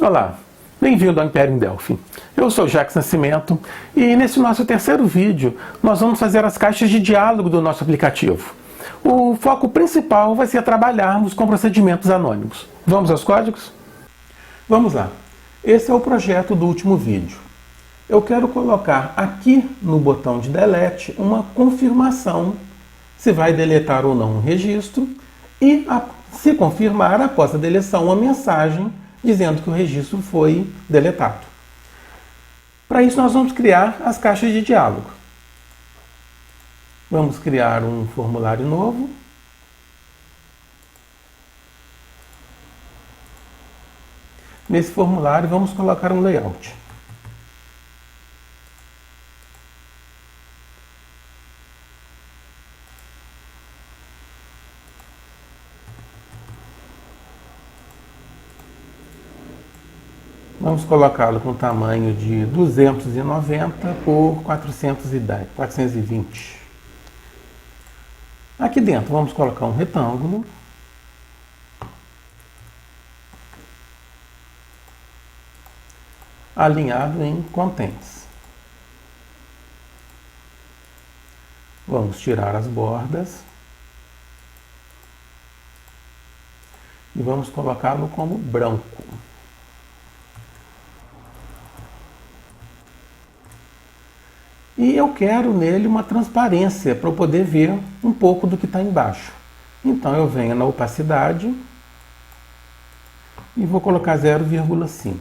Olá, bem-vindo ao Império em Delphi. Eu sou Jacques Nascimento e nesse nosso terceiro vídeo nós vamos fazer as caixas de diálogo do nosso aplicativo. O foco principal vai ser trabalharmos com procedimentos anônimos. Vamos aos códigos? Vamos lá. Esse é o projeto do último vídeo. Eu quero colocar aqui no botão de Delete uma confirmação se vai deletar ou não um registro e, se confirmar, após a deleção, uma mensagem dizendo que o registro foi deletado. Para isso, nós vamos criar as caixas de diálogo. Vamos criar um formulário novo. Nesse formulário, vamos colocar um layout. Vamos colocá-lo com tamanho de 290 por 420. Aqui dentro vamos colocar um retângulo. Alinhado em contents. Vamos tirar as bordas. E vamos colocá-lo como branco. E eu quero nele uma transparência para eu poder ver um pouco do que está embaixo. Então eu venho na opacidade e vou colocar 0,5.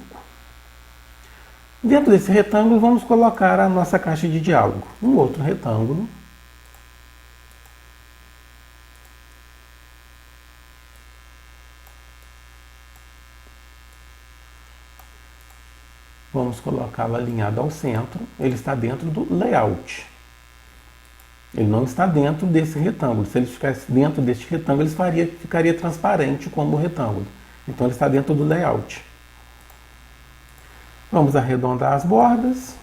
Dentro desse retângulo vamos colocar a nossa caixa de diálogo. Um outro retângulo. Vamos colocá-lo alinhado ao centro. Ele está dentro do layout. Ele não está dentro desse retângulo. Se ele estivesse dentro deste retângulo, ele ficaria transparente como o retângulo. Então ele está dentro do layout. Vamos arredondar as bordas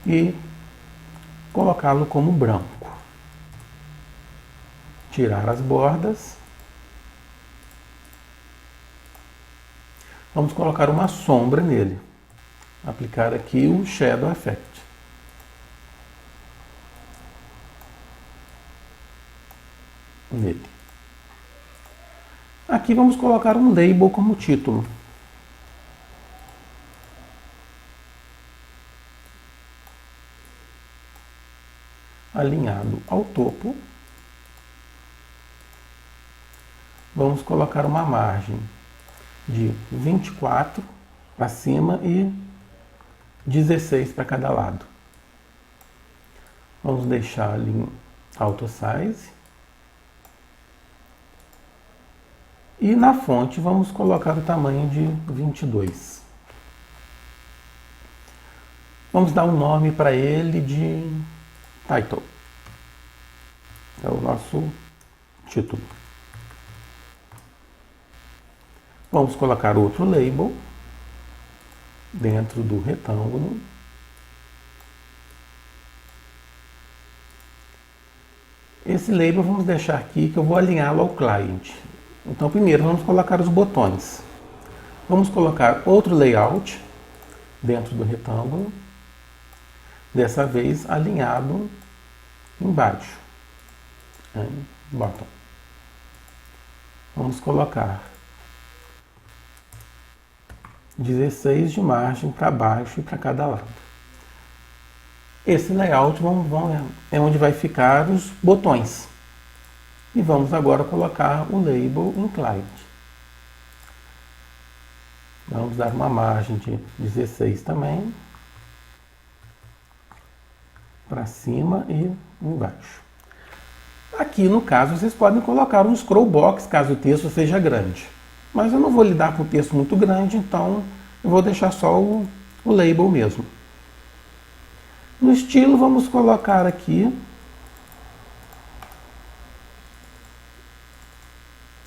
e colocá-lo como branco. Tirar as bordas. Vamos colocar uma sombra nele. Aplicar aqui o Shadow Effect. Nele. Aqui vamos colocar um label como título. Alinhado ao topo. Vamos colocar uma margem de 24 para cima e 16 para cada lado. Vamos deixar ali em Auto Size. E na fonte vamos colocar o tamanho de 22. Vamos dar um nome para ele de Title. É o nosso título. Vamos colocar outro label dentro do retângulo. Esse label vamos deixar aqui que eu vou alinhá-lo ao client. Então primeiro vamos colocar os botões. Vamos colocar outro layout dentro do retângulo. Dessa vez alinhado embaixo. Bottom. Vamos colocar 16 de margem para baixo e para cada lado. Esse layout é onde vai ficar os botões. E vamos agora colocar o label em client. Vamos dar uma margem de 16 também. Para cima e embaixo. Aqui no caso vocês podem colocar um scroll box caso o texto seja grande. Mas eu não vou lidar com o texto muito grande, então eu vou deixar só o label mesmo. No estilo, vamos colocar aqui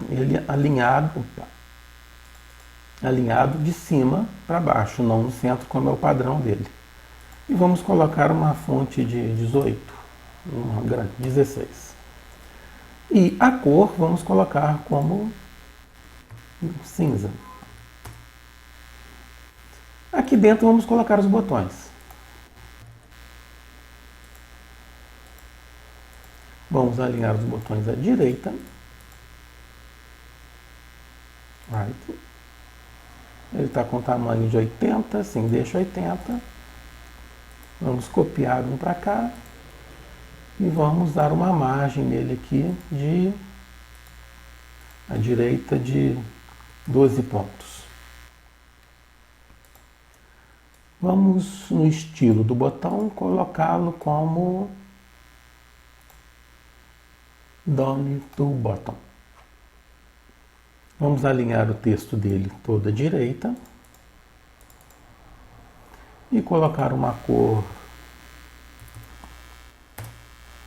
ele alinhado de cima para baixo, não no centro, como é o padrão dele. E vamos colocar uma fonte de 18, uma grande, 16. E a cor vamos colocar como cinza. Aqui dentro vamos colocar os botões. Vamos alinhar os botões à direita. Right. Ele está com tamanho de 80, sim, deixa 80. Vamos copiar um para cá. E vamos dar uma margem nele aqui de à direita de 12 pontos. Vamos no estilo do botão colocá-lo como Done to Bottom. Vamos alinhar o texto dele todo à direita e colocar uma cor,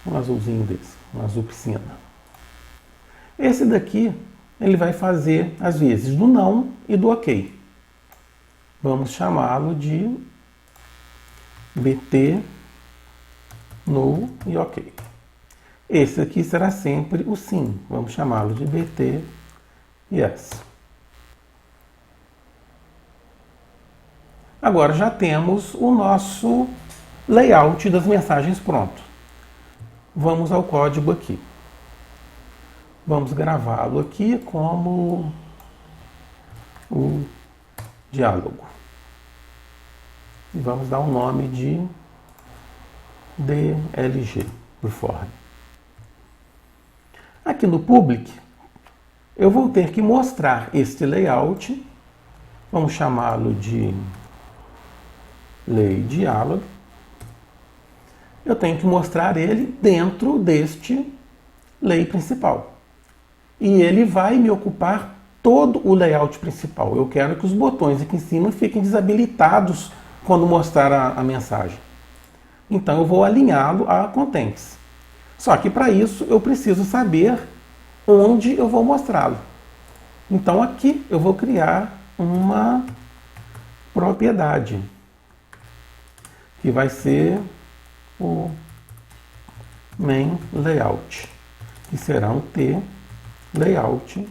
um azulzinho desse, um azul piscina. Esse daqui ele vai fazer as vezes do não e do ok. Vamos chamá-lo de BT, no e ok. Esse aqui será sempre o sim. Vamos chamá-lo de BT, yes. Agora já temos o nosso layout das mensagens pronto. Vamos ao código aqui. Vamos gravá-lo aqui como o diálogo. E vamos dar um nome de DLG, por fora. Aqui no Public, eu vou ter que mostrar este layout. Vamos chamá-lo de Lay Dialog. Eu tenho que mostrar ele dentro deste lay principal. E ele vai me ocupar todo o layout principal. Eu quero que os botões aqui em cima fiquem desabilitados quando mostrar a mensagem. Então eu vou alinhá-lo a Contents. Só que para isso eu preciso saber onde eu vou mostrá-lo. Então aqui eu vou criar uma propriedade que vai ser o main layout, que será um T layout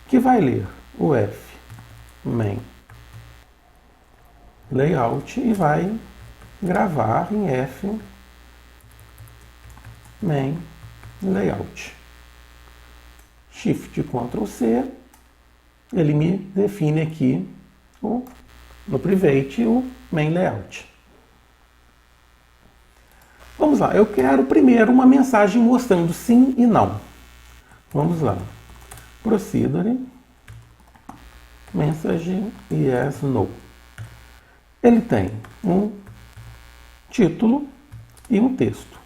que vai ler o F main layout e vai gravar em F main layout. Shift Ctrl C, ele me define aqui no private o main layout. Vamos lá, eu quero primeiro uma mensagem mostrando sim e não. Vamos lá. Procedure, message yes, no. Ele tem um título e um texto,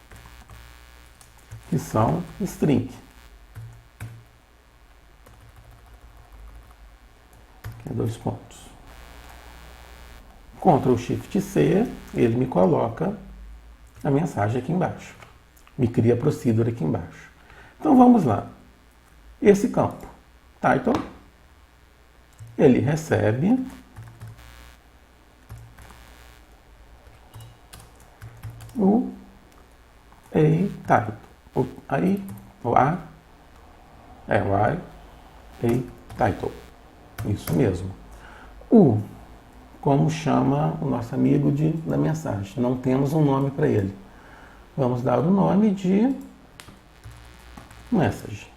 que são string. Que é 2 pontos. Ctrl Shift C, ele me coloca a mensagem aqui embaixo. Me cria a procedure aqui embaixo. Então vamos lá. Esse campo, title, ele recebe o A title. Isso mesmo. Como chama o nosso amigo da mensagem? Não temos um nome para ele. Vamos dar o nome de message.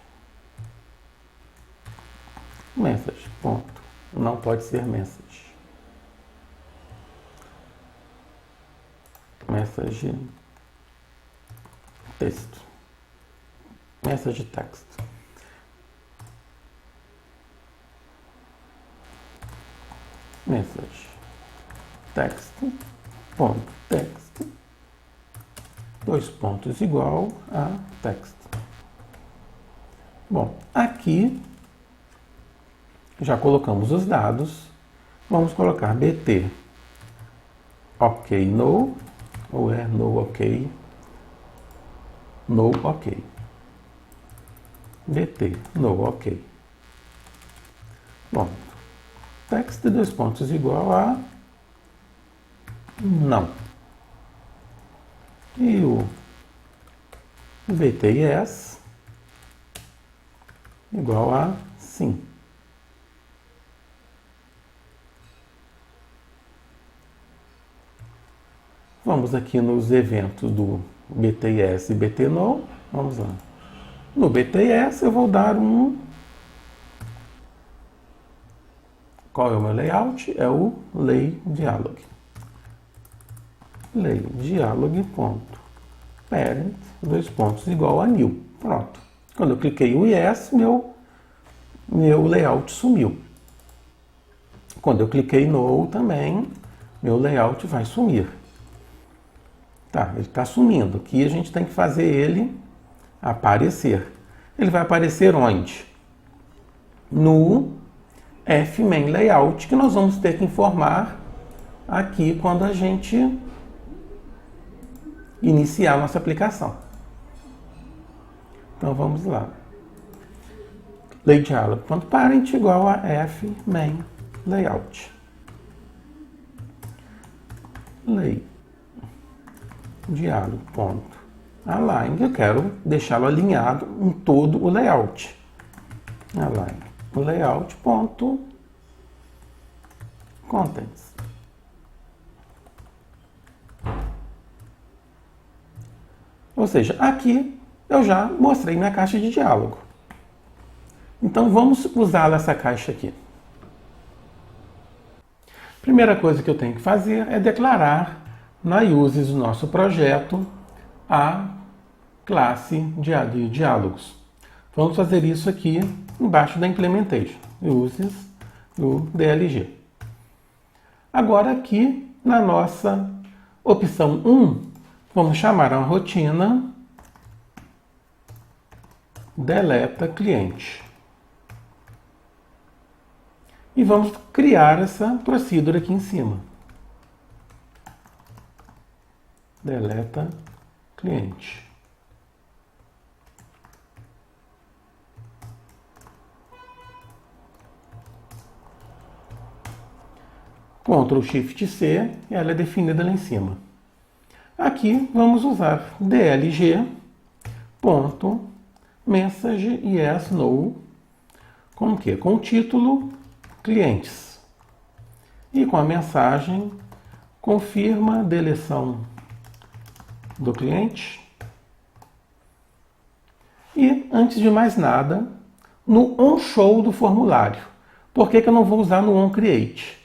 Message, ponto. Não pode ser message. Message texto. Message text. Message text, ponto, text, 2 pontos igual a text. Bom, aqui já colocamos os dados. Vamos colocar BT ok no, ou é no ok, no ok. BT no ok. Bom, text de 2 pontos igual a não. E o VTS igual a sim. Vamos aqui nos eventos do BTS e BTNO. Vamos lá. No BTS eu vou dar um... Qual é o meu layout? É o LayDialog. LayDialog, ponto. Parent, dois pontos, igual a new. Pronto. Quando eu cliquei o yes, meu layout sumiu. Quando eu cliquei no também, meu layout vai sumir. Tá, ele está sumindo. Aqui a gente tem que fazer ele aparecer. Ele vai aparecer onde? No fmain layout, que nós vamos ter que informar aqui quando a gente iniciar a nossa aplicação. Então vamos lá. LayDialog.parent igual a fmain layout. LayDialog.align, eu quero deixá-lo alinhado em todo o layout. Align o layout.contents. Ou seja, aqui eu já mostrei minha caixa de diálogo. Então vamos usar essa caixa aqui. Primeira coisa que eu tenho que fazer é declarar na uses do nosso projeto a classe de diálogos. Vamos fazer isso aqui embaixo da implementation, uses do DLG. Agora aqui na nossa opção 1, vamos chamar a rotina deleta cliente. E vamos criar essa procedure aqui em cima. Deleta cliente. Ctrl Shift C, e ela é definida lá em cima. Aqui vamos usar dlg.message yes no com o quê? Com o título clientes. E com a mensagem confirma a deleção do cliente. E, antes de mais nada, no onShow do formulário. Por que eu não vou usar no onCreate?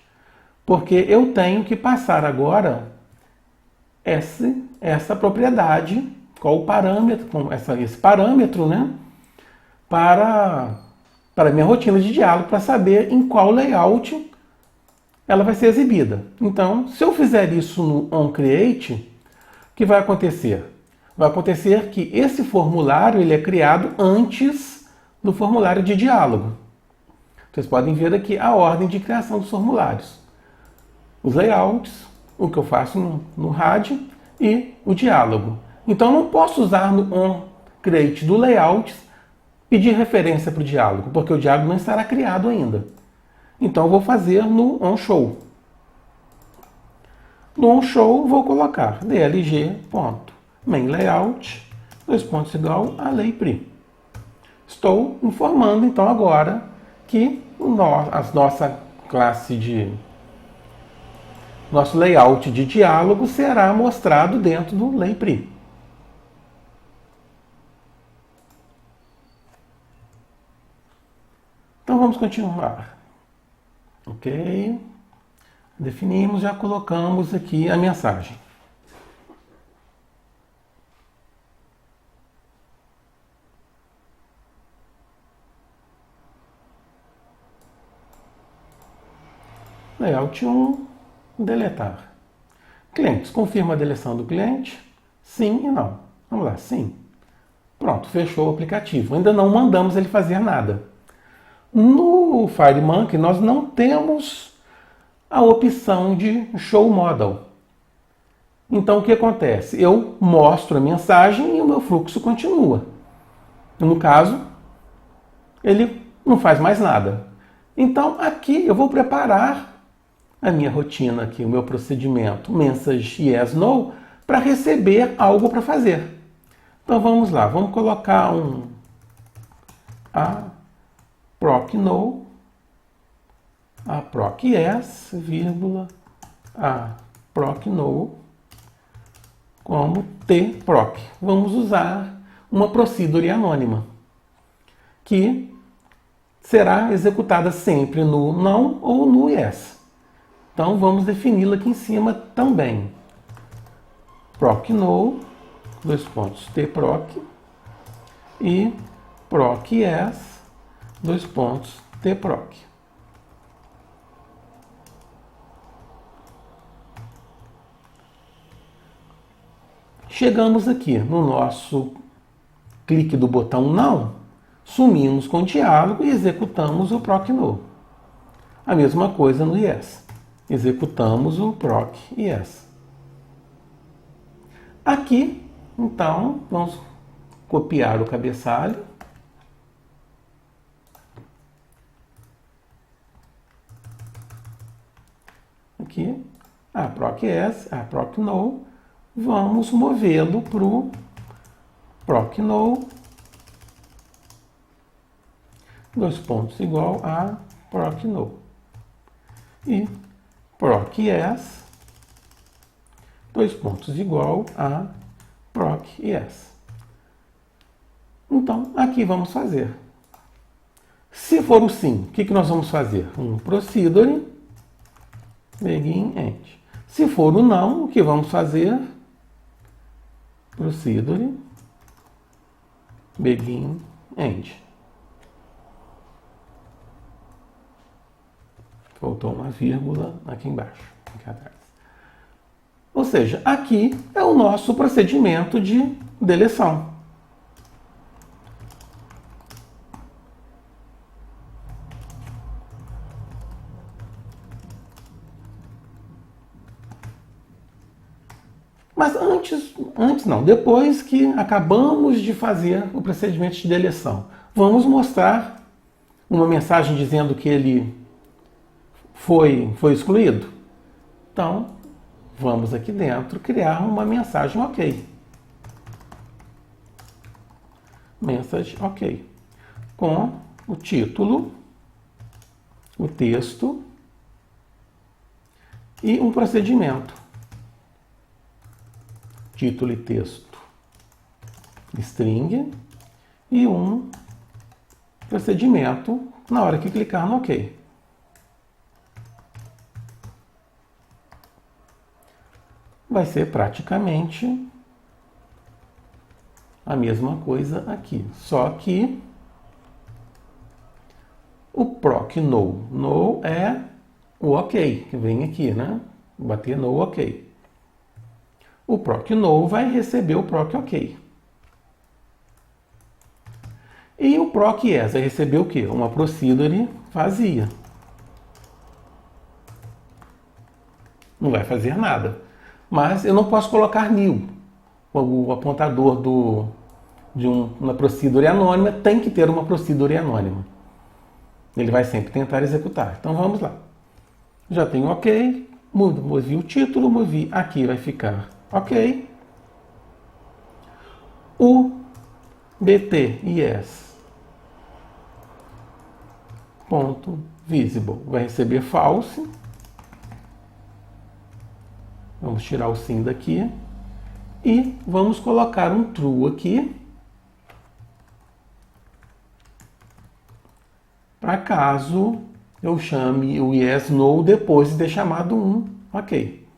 Porque eu tenho que passar agora essa propriedade, qual o parâmetro, esse parâmetro, né, para a minha rotina de diálogo, para saber em qual layout ela vai ser exibida. Então, se eu fizer isso no onCreate, o que vai acontecer? Vai acontecer que esse formulário ele é criado antes do formulário de diálogo. Vocês podem ver aqui a ordem de criação dos formulários. Os layouts, o que eu faço no RAD e o diálogo. Então, eu não posso usar no onCreate do layout pedir referência para o diálogo, porque o diálogo não estará criado ainda. Então, eu vou fazer no onShow. No onShow, vou colocar dlg.mainLayout, dois pontos igual a layPre. Estou informando, então, agora que a nossa classe de... nosso layout de diálogo será mostrado dentro do layPre. Então, vamos continuar. Ok. Definimos, já colocamos aqui a mensagem. Layout 1, deletar. Clientes, confirma a deleção do cliente? Sim e não. Vamos lá, sim. Pronto, fechou o aplicativo. Ainda não mandamos ele fazer nada. No FireMonkey nós não temos a opção de Show Model. Então o que acontece? Eu mostro a mensagem e o meu fluxo continua. No caso, ele não faz mais nada. Então aqui eu vou preparar a minha rotina aqui, o meu procedimento message yes no para receber algo para fazer. Então vamos lá, vamos colocar proc no, proc yes, vírgula, proc no, como tproc. Vamos usar uma procedure anônima, que será executada sempre no não ou no yes. Então vamos defini-la aqui em cima também. Proc no, dois pontos, tproc, e proc yes, dois pontos, tproc. Chegamos aqui no nosso clique do botão não, sumimos com o diálogo e executamos o proc no. A mesma coisa no yes. Executamos o proc yes. Aqui, então, vamos copiar o cabeçalho. Aqui, a proc yes, a proc no. Vamos movê-lo para o proc no, dois pontos, igual a proc no. E proc yes, dois pontos, igual a proc yes. Então, aqui vamos fazer. Se for o sim, o que nós vamos fazer? Um procedure, begin, end. Se for o não, o que vamos fazer? Procedure, begin, end. Faltou uma vírgula aqui embaixo, aqui atrás. Ou seja, aqui é o nosso procedimento de deleção. Mas antes não, depois que acabamos de fazer o procedimento de deleção, vamos mostrar uma mensagem dizendo que ele foi excluído. Então, vamos aqui dentro criar uma mensagem ok. Message ok. Com o título, o texto e um procedimento. Título e texto string e um procedimento na hora que clicar no OK. Vai ser praticamente a mesma coisa aqui, só que o proc no é o OK, que vem aqui, né? Bater no OK. O proc no vai receber o proc OK. E o proc yes vai receber o quê? Uma procedure vazia. Não vai fazer nada. Mas eu não posso colocar new. O apontador de uma procedure anônima tem que ter uma procedure anônima. Ele vai sempre tentar executar. Então vamos lá. Já tenho OK. Movi o título, movi. Aqui vai ficar OK. O bt yes ponto visible vai receber false. Vamos tirar o sim daqui e vamos colocar um true aqui para caso eu chame o yes no depois de ter chamado um OK.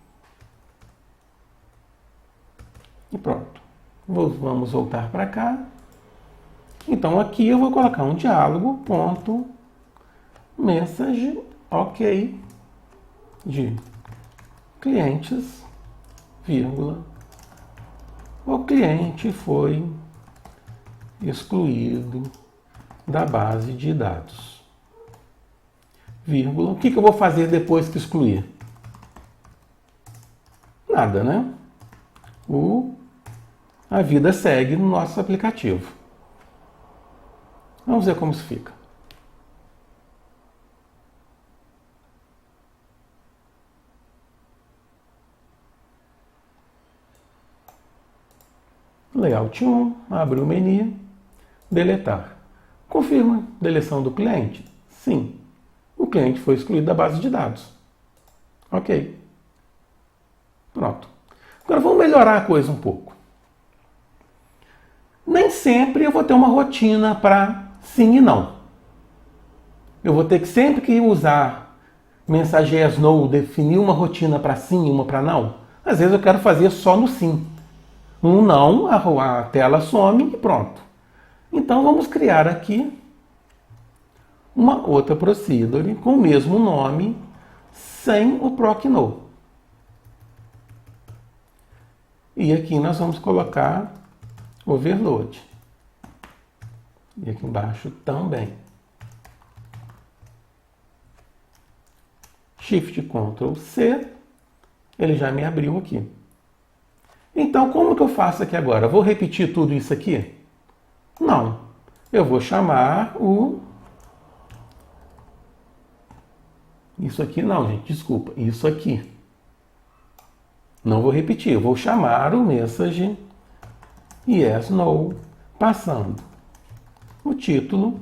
E pronto. Vamos voltar para cá. Então aqui eu vou colocar um diálogo, ponto, message, OK, de clientes, vírgula, o cliente foi excluído da base de dados, vírgula. O que eu vou fazer depois que excluir? Nada, né? A vida segue no nosso aplicativo. Vamos ver como isso fica. Layout 1, abre o menu, deletar. Confirma deleção do cliente? Sim. O cliente foi excluído da base de dados. OK. Pronto. Agora vamos melhorar a coisa um pouco. Nem sempre eu vou ter uma rotina para sim e não. Eu vou ter que sempre que usar mensagens no, definir uma rotina para sim e uma para não. Às vezes eu quero fazer só no sim. No não, a tela some e pronto. Então vamos criar aqui uma outra procedure com o mesmo nome, sem o proc no. E aqui nós vamos colocar overload. E aqui embaixo também. Shift Ctrl C, ele já me abriu aqui. Então, como que eu faço aqui agora? Vou repetir tudo isso aqui? Não. Eu vou chamar o... Isso aqui não, gente, desculpa. Isso aqui. Não vou repetir, eu vou chamar o message yes, no, passando o título,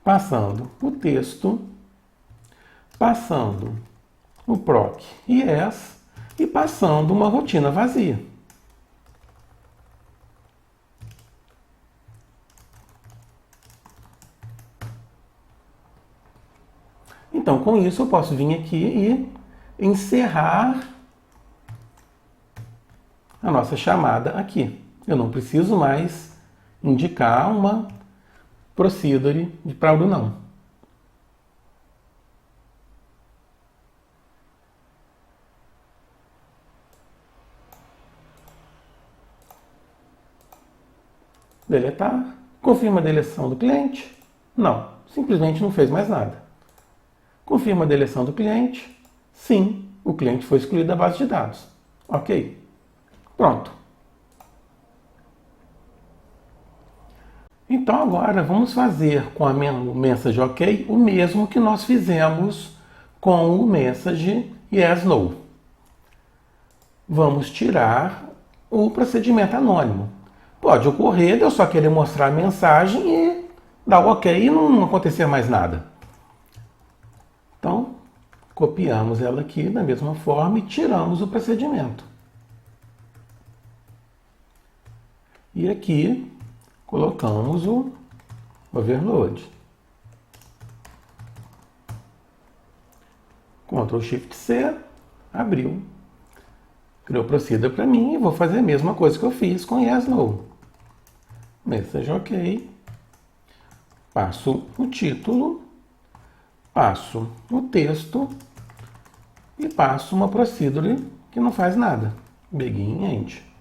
passando o texto, passando o proc yes e passando uma rotina vazia. Então, com isso, eu posso vir aqui e encerrar a nossa chamada aqui. Eu não preciso mais indicar uma procedure para o não. Deletar. Confirma a deleção do cliente? Não, simplesmente não fez mais nada. Confirma a deleção do cliente? Sim, o cliente foi excluído da base de dados. Ok. Pronto. Então agora vamos fazer com o message OK o mesmo que nós fizemos com o message yes, no. Vamos tirar o procedimento anônimo. Pode ocorrer de eu só querer mostrar a mensagem e dar o OK e não acontecer mais nada. Então, copiamos ela aqui da mesma forma e tiramos o procedimento. E aqui colocamos o overload. Ctrl Shift C, abriu. Criou procedure para mim e vou fazer a mesma coisa que eu fiz com yes, no. Message OK. Passo o título, passo o texto e passo uma procedure que não faz nada. Begin end.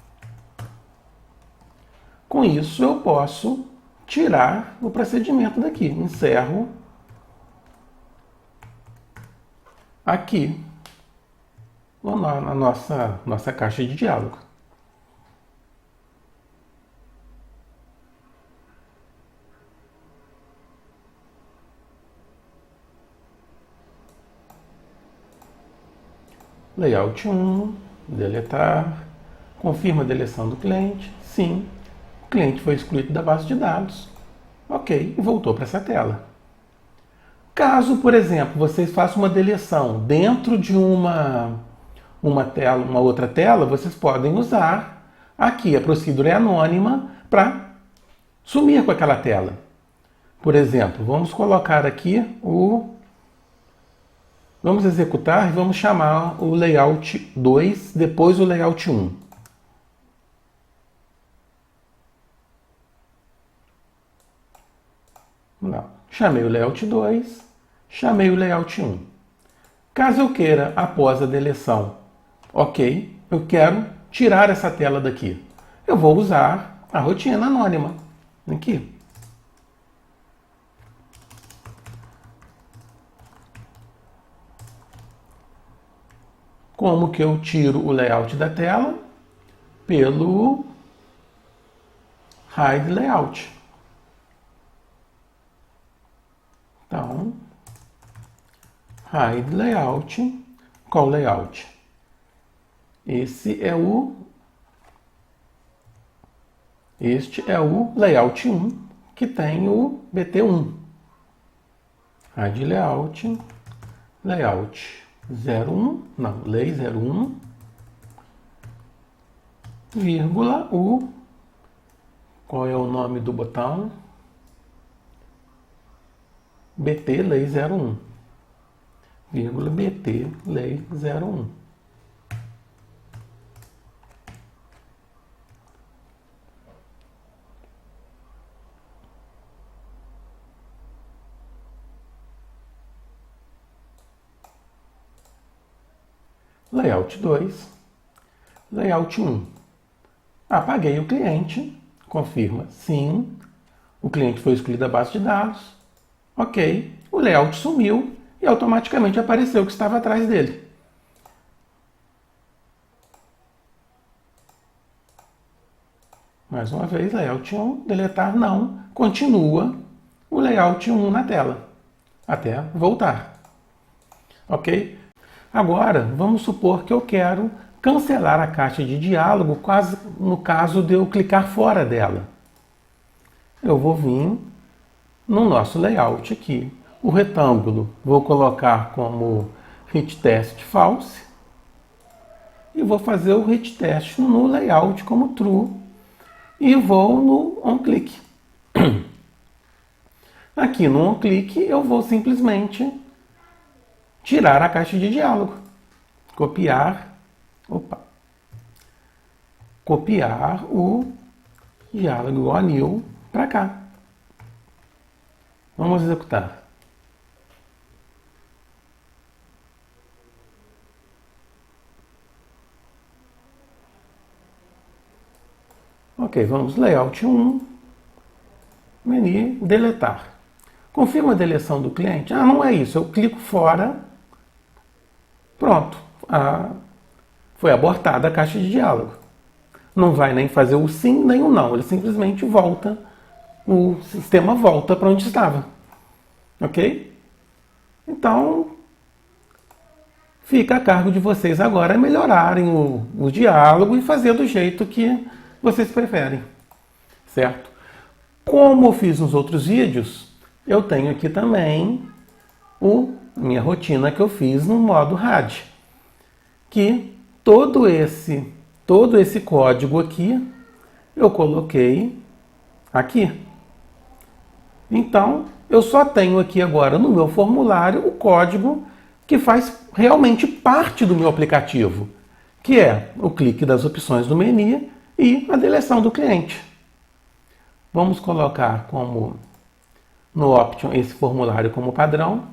Com isso eu posso tirar o procedimento daqui. Encerro aqui na nossa caixa de diálogo. Layout 1, deletar, confirma a deleção do cliente, sim, o cliente foi excluído da base de dados, ok, e voltou para essa tela. Caso, por exemplo, vocês façam uma deleção dentro de uma outra tela, vocês podem usar aqui a procedure anônima para sumir com aquela tela. Por exemplo, vamos colocar aqui vamos executar e vamos chamar o layout 2, depois o layout 1. Não. Chamei o layout 2, chamei o layout 1. Caso eu queira, após a deleção, ok, eu quero tirar essa tela daqui. Eu vou usar a rotina anônima. Aqui. Como que eu tiro o layout da tela? Pelo hide layout. Então, hide layout. Qual layout? Este é o layout 1, que tem o BT1. Hide layout, layout 01, não, lay 01, vírgula, qual é o nome do botão? BT Lei 01, vírgula BT Lei 01. Layout 2, Layout 1. Apaguei o cliente, confirma sim, o cliente foi excluído da base de dados, ok, o layout sumiu e automaticamente apareceu o que estava atrás dele. Mais uma vez, layout 1, deletar não, continua o layout 1 na tela, até voltar. Ok? Agora, vamos supor que eu quero cancelar a caixa de diálogo, quase no caso de eu clicar fora dela. Eu vou vir no nosso layout aqui, o retângulo, vou colocar como hit test false e vou fazer o hit test no layout como true e vou no onClick. Aqui no onClick eu vou simplesmente tirar a caixa de diálogo, copiar o diálogo ONIL para cá. Vamos executar. Ok, vamos layout 1, menu, deletar. Confirma a deleção do cliente? Ah, não é isso, eu clico fora, pronto, foi abortada a caixa de diálogo. Não vai nem fazer o sim nem o não, ele simplesmente volta, o sistema volta para onde estava. Ok? Então, fica a cargo de vocês agora melhorarem o diálogo e fazer do jeito que vocês preferem, certo? Como eu fiz nos outros vídeos, eu tenho aqui também minha rotina que eu fiz no modo RAD, que todo esse código aqui eu coloquei aqui. Então, eu só tenho aqui agora no meu formulário o código que faz realmente parte do meu aplicativo, que é o clique das opções do menu e a deleção do cliente. Vamos colocar como no Option esse formulário como padrão.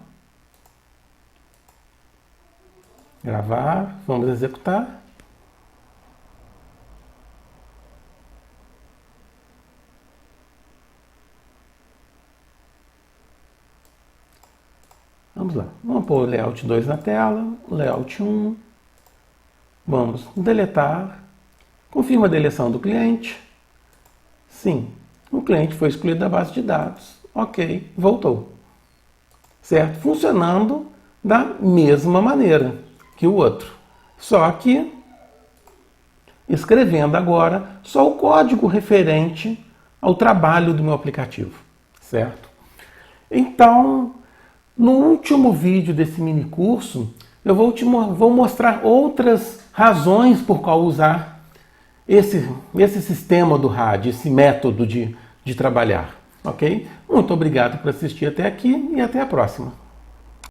Gravar, vamos executar. Vamos lá, vamos pôr o layout 2 na tela, layout 1. Vamos deletar. Confirma a deleção do cliente. Sim, o cliente foi excluído da base de dados. Ok, voltou. Certo? Funcionando da mesma maneira que o outro. Só que escrevendo agora só o código referente ao trabalho do meu aplicativo. Certo? Então, no último vídeo desse mini curso, eu vou mostrar outras razões por qual usar esse sistema do RAD, esse método de trabalhar. Ok? Muito obrigado por assistir até aqui e até a próxima.